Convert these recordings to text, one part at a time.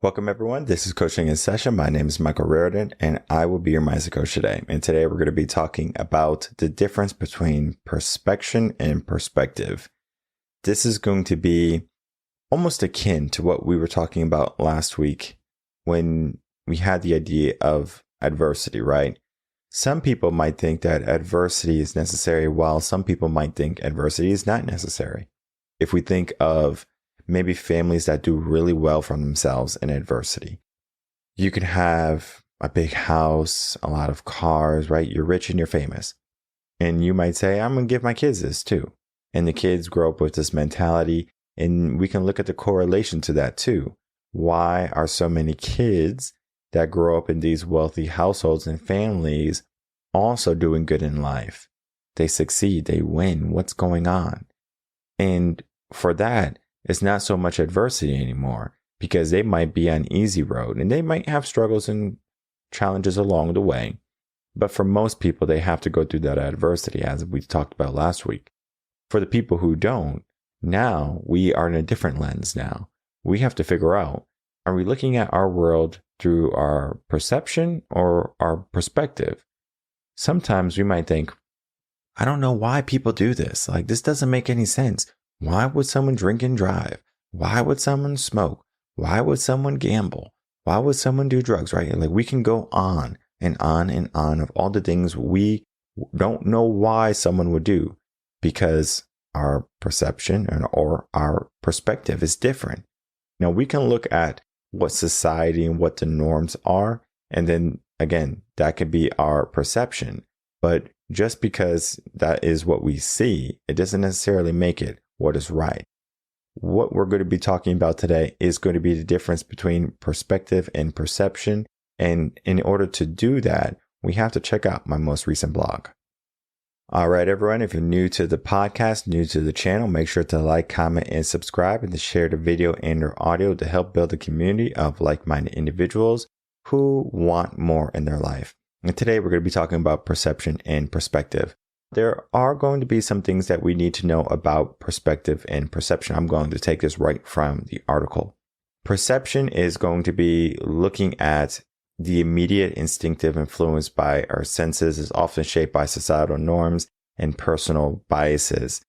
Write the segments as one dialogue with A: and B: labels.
A: Welcome, everyone. This is Coaching in Session. My name is Michael Rearden, and I will be your mindset coach today. And today we're going to be talking about the difference between perspection and perspective. This is going to be almost akin to what we were talking about last week when we had the idea of adversity, right? Some people might think that adversity is necessary, while some people might think adversity is not necessary. If we think of maybe families that do really well for themselves in adversity. You can have a big house, a lot of cars, right? You're rich and you're famous. And you might say, I'm going to give my kids this too. And the kids grow up with this mentality. And we can look at the correlation to that too. Why are so many kids that grow up in these wealthy households and families also doing good in life? They succeed, they win. What's going on? And for that, it's not so much adversity anymore, because they might be on easy road and they might have struggles and challenges along the way. But for most people, they have to go through that adversity, as we talked about last week. For the people who don't, now we are in a different lens now. We have to figure out, are we looking at our world through our perception or our perspective? Sometimes we might think, I don't know why people do this. Like, this doesn't make any sense. Why would someone drink and drive? Why would someone smoke? Why would someone gamble? Why would someone do drugs, right? Like, we can go on and on and on of all the things we don't know why someone would do, because our perception or our perspective is different. Now, we can look at what society and what the norms are, and then again, that could be our perception. But just because that is what we see, it doesn't necessarily make it what is right. What we're going to be talking about today is going to be the difference between perspective and perception. And in order to do that, we have to check out my most recent blog. All right, everyone, if you're new to the podcast, new to the channel, make sure to like, comment, and subscribe, and to share the video and or audio to help build a community of like-minded individuals who want more in their life. And today we're going to be talking about perception and perspective. There are going to be some things that we need to know about perspective and perception. I'm going to take this right from the article. Perception is going to be looking at the immediate instinctive influence by our senses, is often shaped by societal norms and personal biases.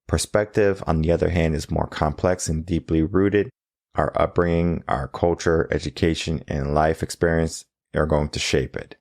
A: Perspective, on the other hand, is more complex and deeply rooted. Our upbringing, our culture, education, and life experience are going to shape it.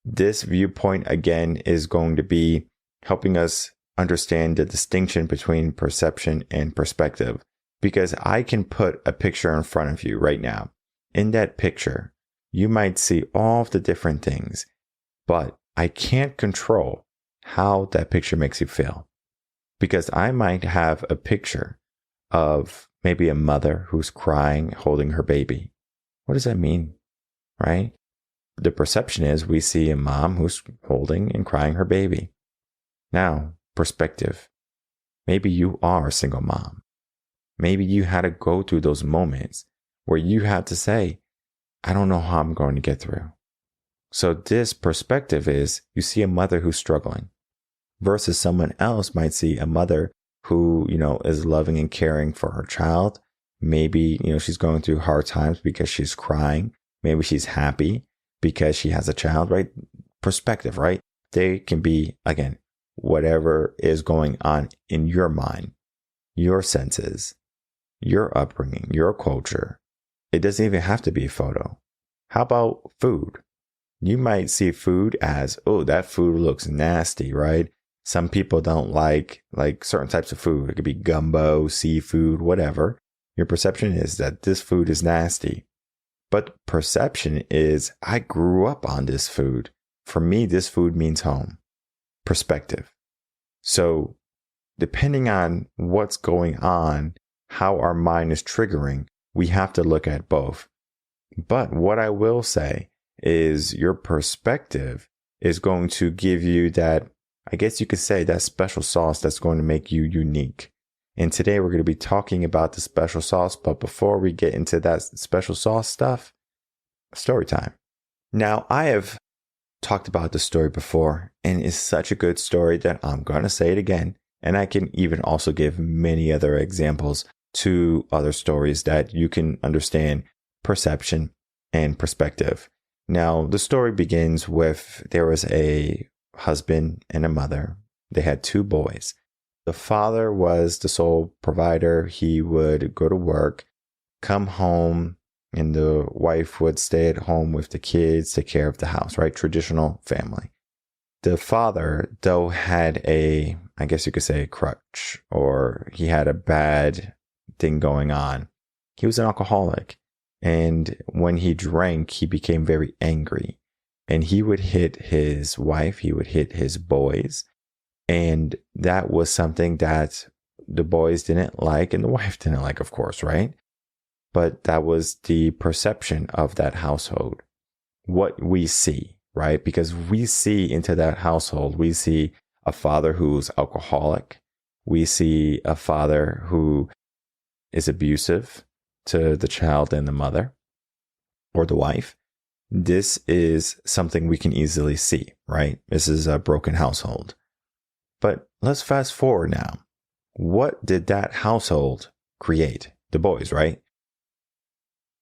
A: This viewpoint, again, is going to be helping us understand the distinction between perception and perspective, because I can put a picture in front of you right now. In that picture, you might see all of the different things, but I can't control how that picture makes you feel, because I might have a picture of maybe a mother who's crying, holding her baby. What does that mean, right? The perception is we see a mom who's holding and crying her baby. Now, perspective. Maybe you are a single mom. Maybe you had to go through those moments where you had to say, I don't know how I'm going to get through. So this perspective is you see a mother who's struggling versus someone else might see a mother who, is loving and caring for her child. Maybe, she's going through hard times because she's crying. Maybe she's happy because she has a child, right? Perspective, right? They can be, again, whatever is going on in your mind, your senses, your upbringing, your culture. It doesn't even have to be a photo. How about food? You might see food as, oh, that food looks nasty, right? Some people don't like certain types of food. It could be gumbo, seafood, whatever. Your perception is that this food is nasty. But perception is, I grew up on this food. For me, this food means home. Perspective. So depending on what's going on, how our mind is triggering, we have to look at both. But what I will say is your perspective is going to give you that, I guess you could say, that special sauce that's going to make you unique. And today we're going to be talking about the special sauce. But before we get into that special sauce stuff, story time. Now, I have talked about this story before, and it's such a good story that I'm going to say it again. And I can even also give many other examples to other stories that you can understand perception, and perspective. Now, the story begins with there was a husband and a mother. They had 2 boys. The father was the sole provider. He would go to work, come home, and the wife would stay at home with the kids, take care of the house, right? Traditional family. The father, though, had I guess you could say, a crutch, or he had a bad thing going on. He was an alcoholic. And when he drank, he became very angry. And he would hit his wife, he would hit his boys. And that was something that the boys didn't like, and the wife didn't like, of course, right? But that was the perception of that household. What we see, right? Because we see into that household, we see a father who's alcoholic. We see a father who is abusive to the child and the mother or the wife. This is something we can easily see, right? This is a broken household. But let's fast forward now. What did that household create? The boys, right?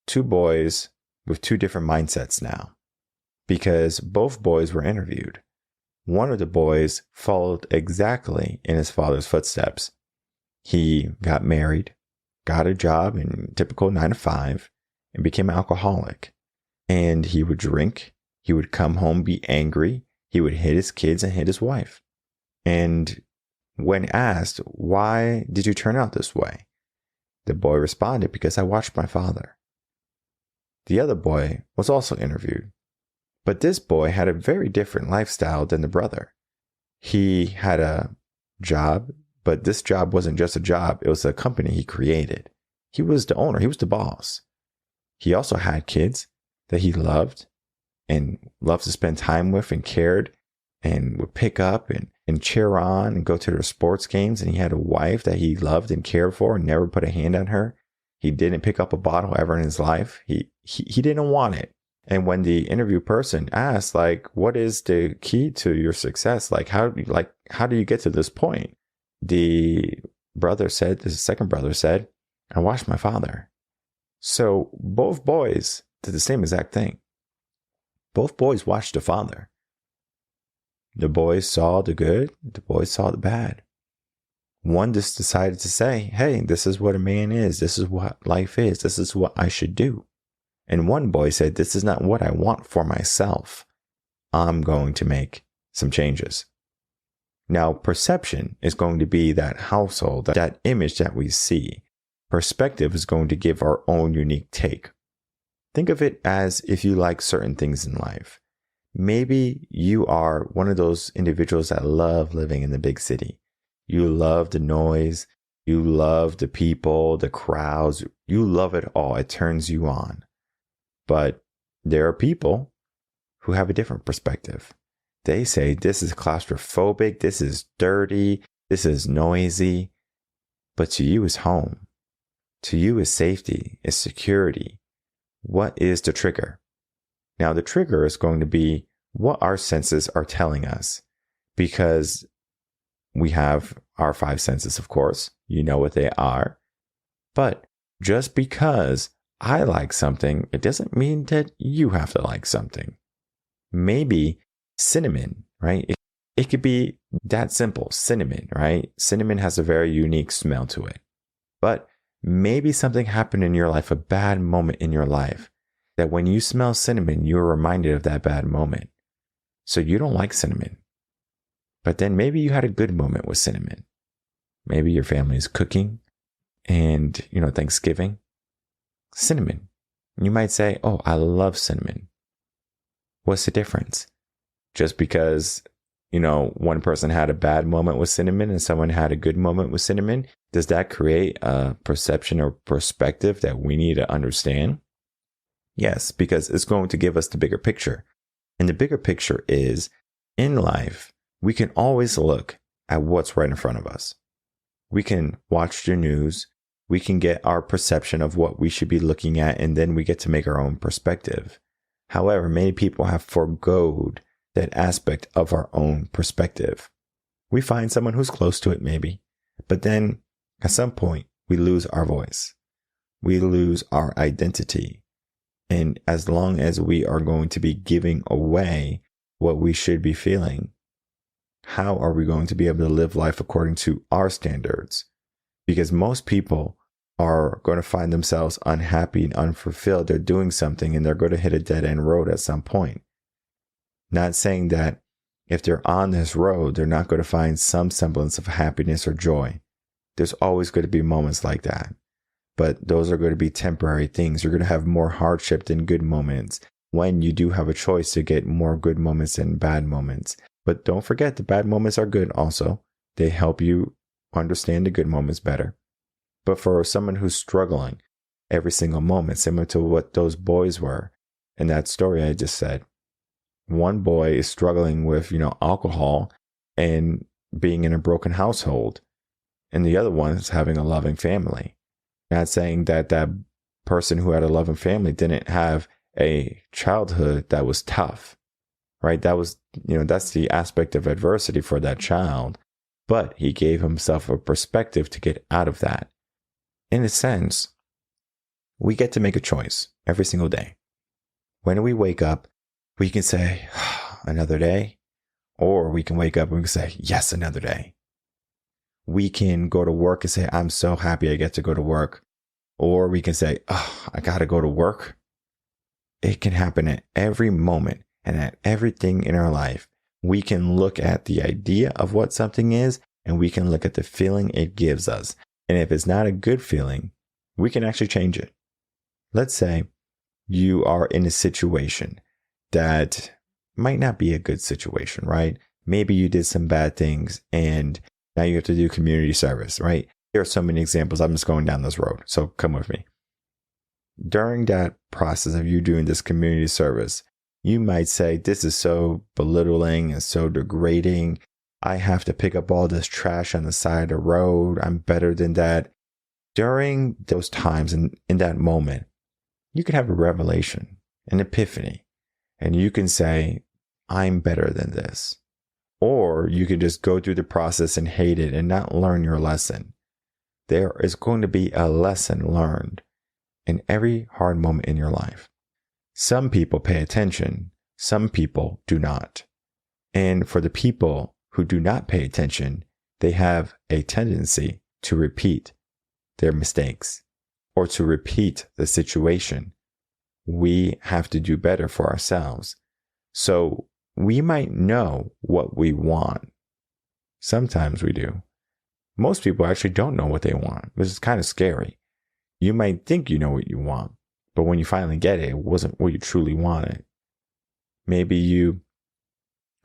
A: 2 boys with 2 different mindsets now, because both boys were interviewed. One of the boys followed exactly in his father's footsteps. He got married, got a job in typical 9 to 5, and became an alcoholic. And he would drink. He would come home, be angry. He would hit his kids and hit his wife. And when asked, why did you turn out this way? The boy responded, because I watched my father. The other boy was also interviewed. But this boy had a very different lifestyle than the brother. He had a job, but this job wasn't just a job. It was a company he created. He was the owner. He was the boss. He also had kids that he loved and loved to spend time with and cared and would pick up and cheer on and go to their sports games. And he had a wife that he loved and cared for and never put a hand on her. He didn't pick up a bottle ever in his life. He didn't want it. And when the interview person asked, like, what is the key to your success? How do you get to this point? The second brother said, I watched my father. So both boys did the same exact thing. Both boys watched the father. The boys saw the good, the boys saw the bad. One just decided to say, hey, this is what a man is. This is what life is. This is what I should do. And one boy said, this is not what I want for myself. I'm going to make some changes. Now, perception is going to be that household, that image that we see. Perspective is going to give our own unique take. Think of it as if you like certain things in life. Maybe you are one of those individuals that love living in the big city. You love the noise. You love the people, the crowds. You love it all. It turns you on. But there are people who have a different perspective. They say this is claustrophobic, this is dirty, this is noisy. But to you is home. To you is safety, is security. What is the trigger? Now, the trigger is going to be what our senses are telling us, because we have our 5 senses, of course. You know what they are. But just because I like something, it doesn't mean that you have to like something. Maybe cinnamon, right? It could be that simple. Cinnamon, right? Cinnamon has a very unique smell to it. But maybe something happened in your life, a bad moment in your life, that when you smell cinnamon, you're reminded of that bad moment. So you don't like cinnamon. But then maybe you had a good moment with cinnamon. Maybe your family is cooking and, Thanksgiving. Cinnamon. You might say, oh, I love cinnamon. What's the difference? Just because, one person had a bad moment with cinnamon and someone had a good moment with cinnamon, does that create a perception or perspective that we need to understand? Yes, because it's going to give us the bigger picture. And the bigger picture is, in life, we can always look at what's right in front of us. We can watch the news. We can get our perception of what we should be looking at, and then we get to make our own perspective. However, many people have forgoed that aspect of our own perspective. We find someone who's close to it, maybe, but then at some point, we lose our voice. We lose our identity. And as long as we are going to be giving away what we should be feeling, how are we going to be able to live life according to our standards? Because most people are going to find themselves unhappy and unfulfilled. They're doing something and they're going to hit a dead end road at some point. Not saying that if they're on this road, they're not going to find some semblance of happiness or joy. There's always going to be moments like that. But those are going to be temporary things. You're going to have more hardship than good moments when you do have a choice to get more good moments than bad moments. But don't forget, the bad moments are good also. They help you understand the good moments better. But for someone who's struggling every single moment, similar to what those boys were in that story I just said, one boy is struggling with, alcohol and being in a broken household, and the other one is having a loving family. Not saying that that person who had a loving family didn't have a childhood that was tough, right? That was, that's the aspect of adversity for that child, but he gave himself a perspective to get out of that. In a sense, we get to make a choice every single day. When we wake up, we can say, another day, or we can wake up and we can say, yes, another day. We can go to work and say, I'm so happy I get to go to work. Or we can say, I got to go to work. It can happen at every moment and at everything in our life. We can look at the idea of what something is, and we can look at the feeling it gives us. And if it's not a good feeling, we can actually change it. Let's say you are in a situation that might not be a good situation, right? Maybe you did some bad things and now you have to do community service, right? There are so many examples. I'm just going down this road, so come with me. During that process of you doing this community service, you might say, this is so belittling and so degrading. I have to pick up all this trash on the side of the road. I'm better than that. During those times and in that moment, you could have a revelation, an epiphany, and you can say, I'm better than this. Or you can just go through the process and hate it and not learn your lesson. There is going to be a lesson learned in every hard moment in your life. Some people pay attention, some people do not. And for the people who do not pay attention, they have a tendency to repeat their mistakes or to repeat the situation. We have to do better for ourselves. So we might know what we want. Sometimes we do. Most people actually don't know what they want, which is kind of scary. You might think you know what you want, but when you finally get it, it wasn't what you truly wanted. Maybe you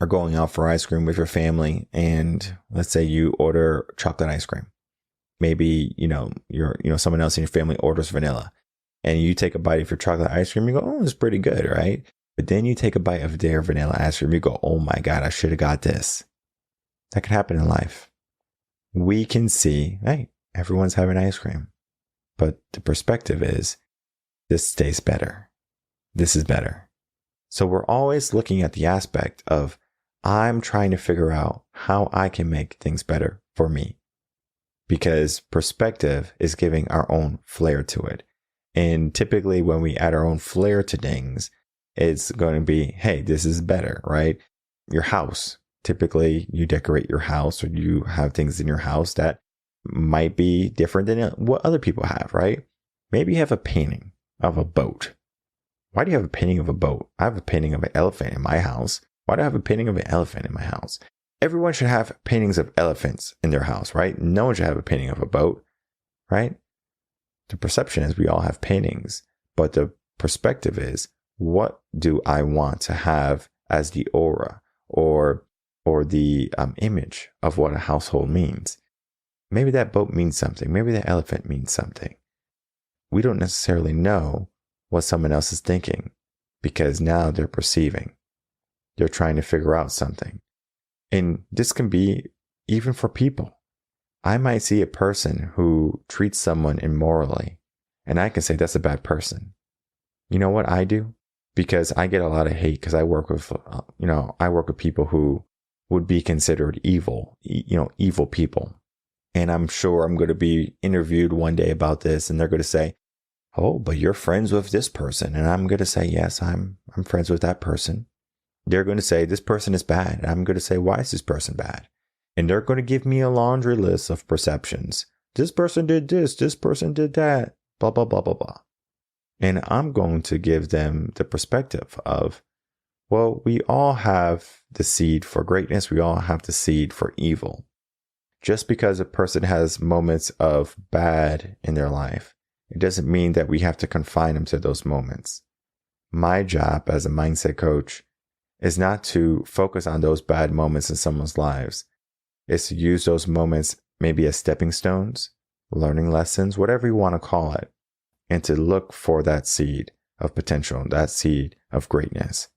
A: are going out for ice cream with your family, and let's say you order chocolate ice cream. Maybe, someone else in your family orders vanilla, and you take a bite of your chocolate ice cream, you go, oh, it's pretty good, right? But then you take a bite of their vanilla ice cream, you go, oh my God, I should have got this. That can happen in life. We can see, hey, everyone's having ice cream. But the perspective is, this tastes better. This is better. So we're always looking at the aspect of, I'm trying to figure out how I can make things better for me. Because perspective is giving our own flair to it. And typically when we add our own flair to things, it's going to be, hey, this is better, right? Your house. Typically you decorate your house, or you have things in your house that might be different than what other people have, right? Maybe you have a painting of a boat. Why do you have a painting of a boat? I have a painting of an elephant in my house. Why do I have a painting of an elephant in my house? Everyone should have paintings of elephants in their house, right? No one should have a painting of a boat, right? The perception is we all have paintings, but the perspective is, what do I want to have as the aura or the image of what a household means? Maybe that boat means something. Maybe that elephant means something. We don't necessarily know what someone else is thinking, because now they're perceiving. They're trying to figure out something. And this can be even for people. I might see a person who treats someone immorally, and I can say that's a bad person. You know what I do? Because I get a lot of hate because I work with, people who would be considered evil, evil people. And I'm sure I'm going to be interviewed one day about this, and they're going to say, Oh, but you're friends with this person. And I'm going to say, yes, I'm friends with that person. They're going to say this person is bad. And I'm going to say, why is this person bad? And they're going to give me a laundry list of perceptions. This person did this person did that, blah, blah, blah, blah, blah. And I'm going to give them the perspective of, well, we all have the seed for greatness. We all have the seed for evil. Just because a person has moments of bad in their life, it doesn't mean that we have to confine them to those moments. My job as a mindset coach is not to focus on those bad moments in someone's lives. It's to use those moments maybe as stepping stones, learning lessons, whatever you want to call it, and to look for that seed of potential, that seed of greatness.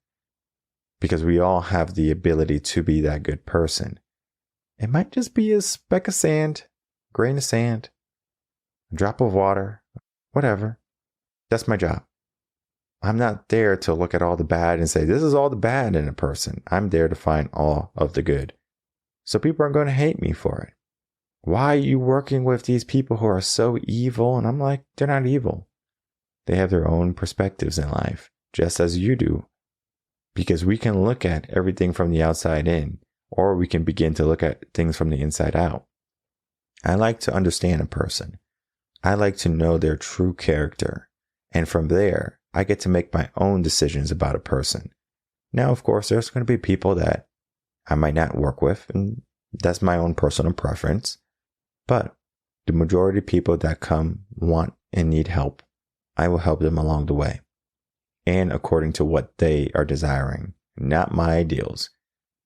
A: Because we all have the ability to be that good person. It might just be a speck of sand, grain of sand, a drop of water, whatever. That's my job. I'm not there to look at all the bad and say, this is all the bad in a person. I'm there to find all of the good. So people are going to hate me for it. Why are you working with these people who are so evil? And I'm like, they're not evil. They have their own perspectives in life, just as you do. Because we can look at everything from the outside in, or we can begin to look at things from the inside out. I like to understand a person. I like to know their true character. And from there, I get to make my own decisions about a person. Now, of course, there's going to be people that I might not work with, and that's my own personal preference. But the majority of people that come, want, and need help, I will help them along the way. And according to what they are desiring, not my ideals.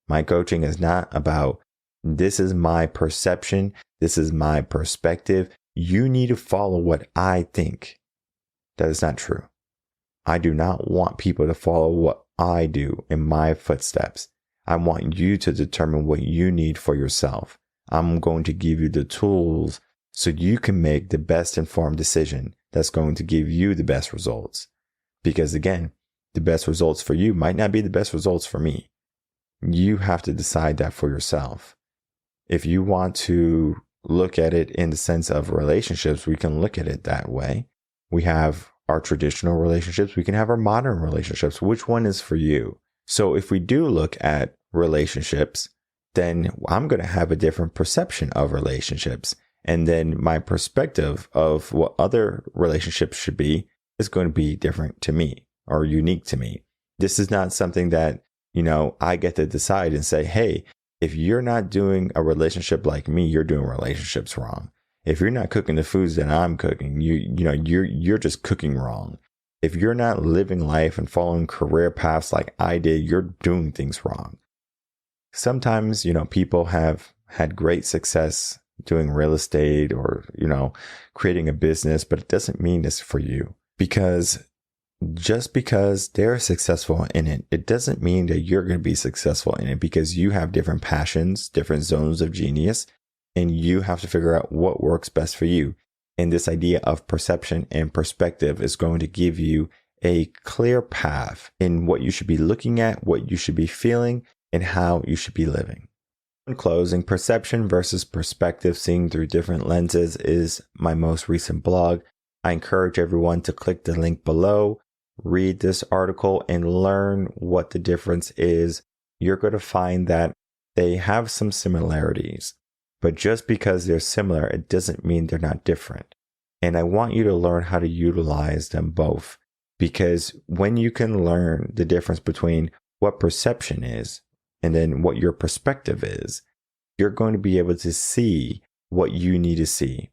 A: My coaching is not about, this is my perception, this is my perspective, you need to follow what I think. That is not true. I do not want people to follow what I do in my footsteps. I want you to determine what you need for yourself. I'm going to give you the tools so you can make the best informed decision that's going to give you the best results. Because again, the best results for you might not be the best results for me. You have to decide that for yourself. If you want to look at it in the sense of relationships, we can look at it that way. We have our traditional relationships. We can have our modern relationships. Which one is for you? So if we do look at relationships, then I'm going to have a different perception of relationships. And then my perspective of what other relationships should be is going to be different to me or unique to me. This is not something that, I get to decide and say, hey, if you're not doing a relationship like me, you're doing relationships wrong. If you're not cooking the foods that I'm cooking, you're just cooking wrong. If you're not living life and following career paths like I did, you're doing things wrong. Sometimes, people have had great success doing real estate or, creating a business, but it doesn't mean it's for you. Because just because they're successful in it, it doesn't mean that you're going to be successful in it, because you have different passions, different zones of genius, and you have to figure out what works best for you. And this idea of perception and perspective is going to give you a clear path in what you should be looking at, what you should be feeling, and how you should be living. In closing, Perception versus Perspective, Seeing Through Different Lenses is my most recent blog. I encourage everyone to click the link below, read this article, and learn what the difference is. You're going to find that they have some similarities, but just because they're similar, it doesn't mean they're not different. And I want you to learn how to utilize them both, because when you can learn the difference between what perception is and then what your perspective is, you're going to be able to see what you need to see,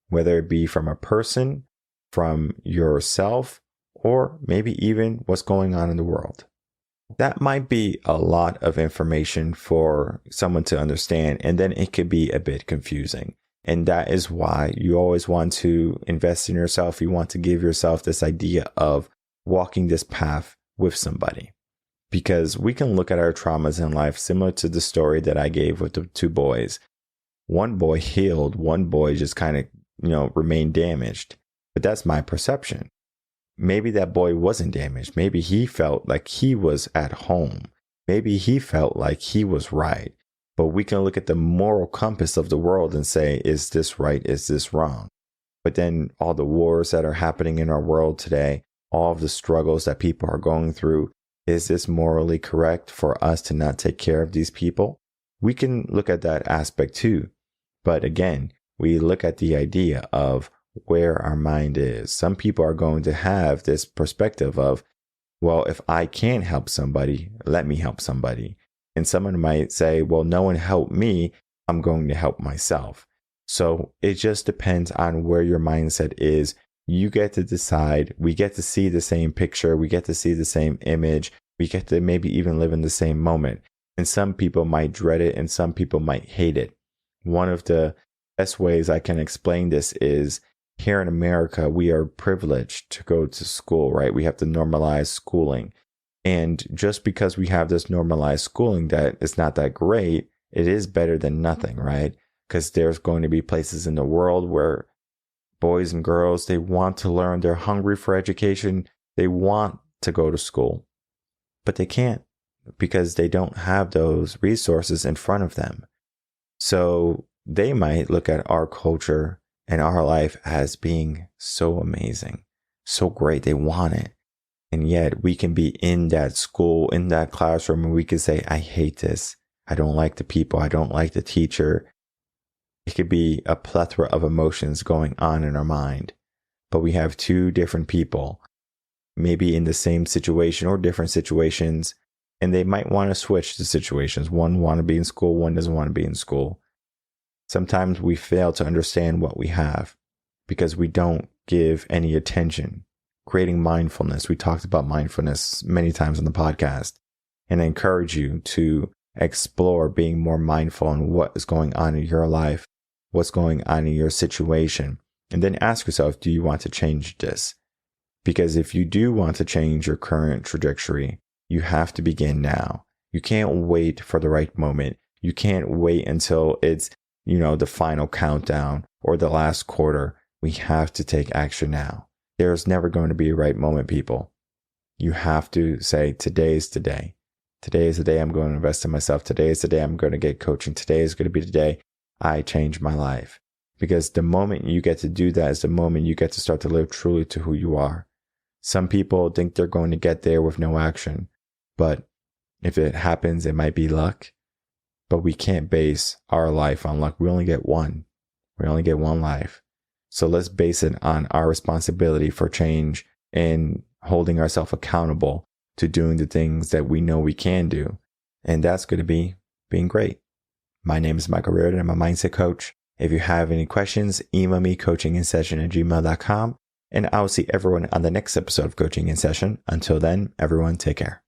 A: whether it be from a person, from yourself, or maybe even what's going on in the world. That might be a lot of information for someone to understand, and then it could be a bit confusing. And that is why you always want to invest in yourself. You want to give yourself this idea of walking this path with somebody. Because we can look at our traumas in life similar to the story that I gave with the two boys. One boy healed, one boy just kind of, remained damaged. But that's my perception. Maybe that boy wasn't damaged. Maybe he felt like he was at home. Maybe he felt like he was right. But we can look at the moral compass of the world and say, is this right? Is this wrong? But then all the wars that are happening in our world today, all of the struggles that people are going through, is this morally correct for us to not take care of these people? We can look at that aspect too. But again, we look at the idea of where our mind is. Some people are going to have this perspective of, well, if I can't help somebody, let me help somebody. And someone might say, well, no one helped me, I'm going to help myself. So it just depends on where your mindset is. You get to decide. We get to see the same picture. We get to see the same image. We get to maybe even live in the same moment. And some people might dread it and some people might hate it. One of the best ways I can explain this is here in America, we are privileged to go to school, right? We have to normalize schooling. And just because we have this normalized schooling that is not that great, it is better than nothing, right? Because there's going to be places in the world where boys and girls, they want to learn, they're hungry for education, they want to go to school, but they can't because they don't have those resources in front of them. So they might look at our culture and our life as being so amazing, so great, they want it. And yet we can be in that school, in that classroom, and we can say, I hate this. I don't like the people. I don't like the teacher. It could be a plethora of emotions going on in our mind. But we have two different people, maybe in the same situation or different situations, and they might want to switch the situations. One want to be in school, one doesn't want to be in school. Sometimes we fail to understand what we have because we don't give any attention. Creating mindfulness. We talked about mindfulness many times on the podcast, and I encourage you to explore being more mindful on what is going on in your life, what's going on in your situation, and then ask yourself, do you want to change this? Because if you do want to change your current trajectory, you have to begin now. You can't wait for the right moment. You can't wait until it's, the final countdown or the last quarter. We have to take action now. There's never going to be a right moment, people. You have to say, today is the day. Today is the day I'm going to invest in myself. Today is the day I'm going to get coaching. Today is going to be the day I change my life. Because the moment you get to do that is the moment you get to start to live truly to who you are. Some people think they're going to get there with no action. But if it happens, it might be luck. But we can't base our life on luck. We only get one. We only get one life. So let's base it on our responsibility for change and holding ourselves accountable to doing the things that we know we can do. And that's going to be being great. My name is Michael Rearden. I'm a mindset coach. If you have any questions, email me coachinginsession@gmail.com. And I'll see everyone on the next episode of Coaching in Session. Until then, everyone take care.